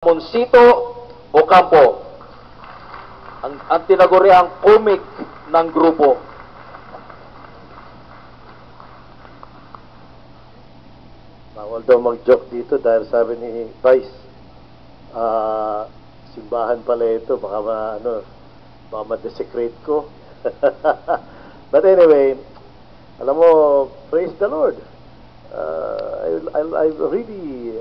Monsito Ocampo, ang tinaguriang comic ng grupo. Bawal daw mag-joke dito dahil sabi ni Vice, simbahan pala ito, baka ma-desecrate ko. But anyway, alam mo, praise the Lord. I'm really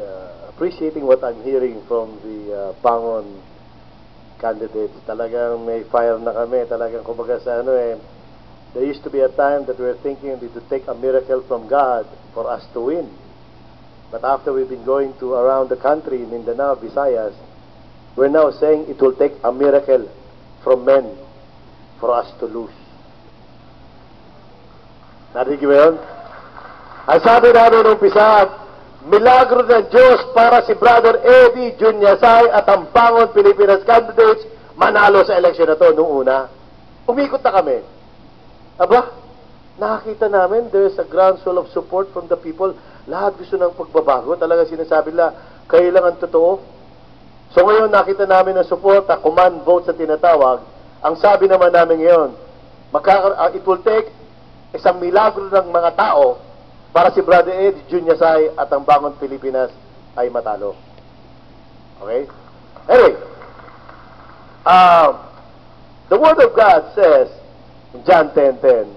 appreciating what I'm hearing from the Bangon candidates. Talagang may fire na kami. Talagang kumbaga sa there used to be a time that we were thinking to take a miracle from God for us to win. But after we've been going to around the country, in Mindanao, Visayas, we're now saying it will take a miracle from men for us to lose. Narinig mo yun? Ang sabi namin nung umpisa, milagro ng Diyos para si Brother Eddie Junyasay at ang Bangon Pilipinas candidates manalo sa eleksyon na to noong una. Umikot na kami. Aba, nakakita namin there's a groundswell of support from the people. Lahat gusto ng pagbabago. Talaga sinasabi nila, kayo lang ang totoo. So ngayon nakita namin ang support, command vote sa tinatawag. Ang sabi naman namin ngayon, it will take isang milagro ng mga tao para si Brother Eddie Junyasay at ang Bangon Pilipinas ay matalo. Okay? Anyway, the Word of God says in John 10:10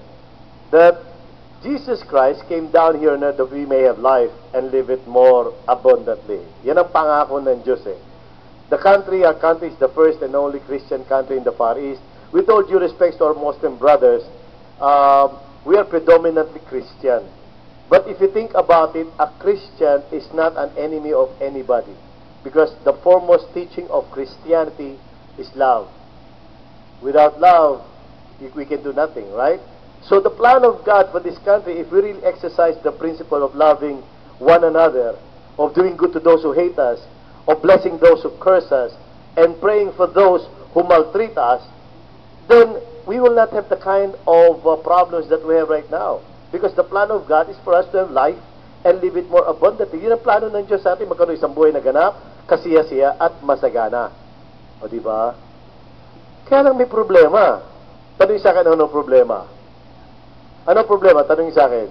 that Jesus Christ came down here on earth that we may have life and live it more abundantly. Yan ang pangako ng Diyos eh. Our country is the first and only Christian country in the Far East. With all due respect to our Muslim brothers, we are predominantly Christian. But if you think about it, a Christian is not an enemy of anybody. Because the foremost teaching of Christianity is love. Without love, we can do nothing, right? So the plan of God for this country, if we really exercise the principle of loving one another, of doing good to those who hate us, of blessing those who curse us, and praying for those who maltreat us, then we will not have the kind of problems that we have right now. Because the plan of God is for us to have life and live it more abundantly. Yun ang plano ng Diyos sa atin, magkaroon isang buhay na ganap, kasiya-siya at masagana. O diba? Kaya lang may problema. Tanong sa akin, ano problema? Ano problema? Tanong sa akin.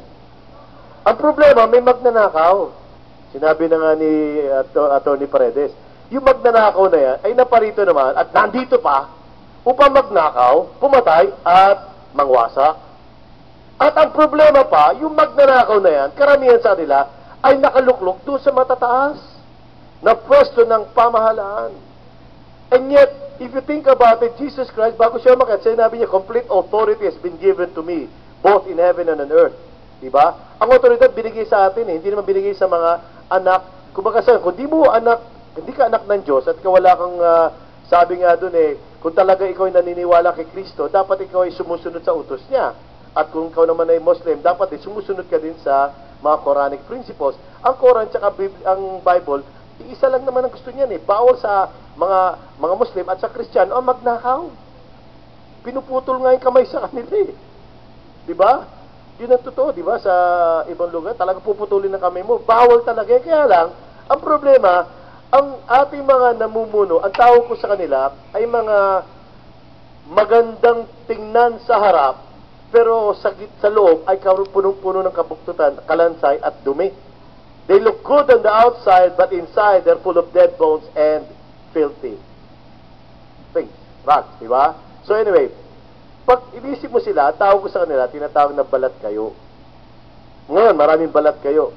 Ang problema, may magnanakaw. Sinabi na nga ni Atty. Paredes, yung magnanakaw na yan ay naparito naman at nandito pa upang magnakaw, pumatay at mangwasak. At ang problema pa, yung magnanakaw na yan, karamihan sa nila, ay nakaluklok doon sa matataas na pwesto ng pamahalaan. And yet, if you think about it, Jesus Christ, bago siya umakyat, sinabi niya, complete authority has been given to me, both in heaven and on earth. Diba? Ang otoridad binigay sa atin, hindi naman binigay sa mga anak. Kumbaga sa, kung di mo anak, hindi ka anak ng Diyos, at wala kang, sabi nga doon kung talaga ikaw ay naniniwala kay Kristo, dapat ikaw ay sumusunod sa utos niya. At kung ikaw naman ay Muslim, dapat sumusunod ka din sa mga Quranic principles. Ang Quran at ang Bible, isa lang naman ang gusto niyan bawal sa mga Muslim at sa Kristiyano ang magnakaw. Pinuputol nga yung kamay sa kanila Di ba? Yun ang totoo, di ba? Sa ibang lugar, talaga puputulin ng kamay mo. Bawal talaga. Kaya lang, ang problema, ang ating mga namumuno, ang tawag ko sa kanila, ay mga magandang tingnan sa harap, pero sa loob ay punong-puno ng kabuktutan, kalansay at dumi. They look good on the outside, but inside they're full of dead bones and filthy things. Right, di ba? So anyway, pag inisip mo sila, tawag ko sa kanila, tinatawag na balat kayo. Ngayon, maraming balat kayo.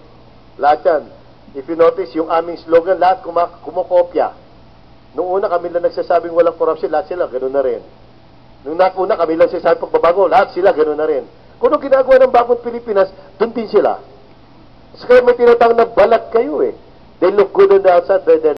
Lahat yan. If you notice, yung aming slogan, lahat kumokopya. Noong una kami lang nagsasabing walang corruption, lahat sila, ganoon na rin. Nung nakuna kami lang sinasabi pagbabago, lahat sila ganoon na rin. Kung anong ginagawa ng Bagong Pilipinas, doon din sila. So kaya may tinatawag na balat kayo They look good on the outside, but they're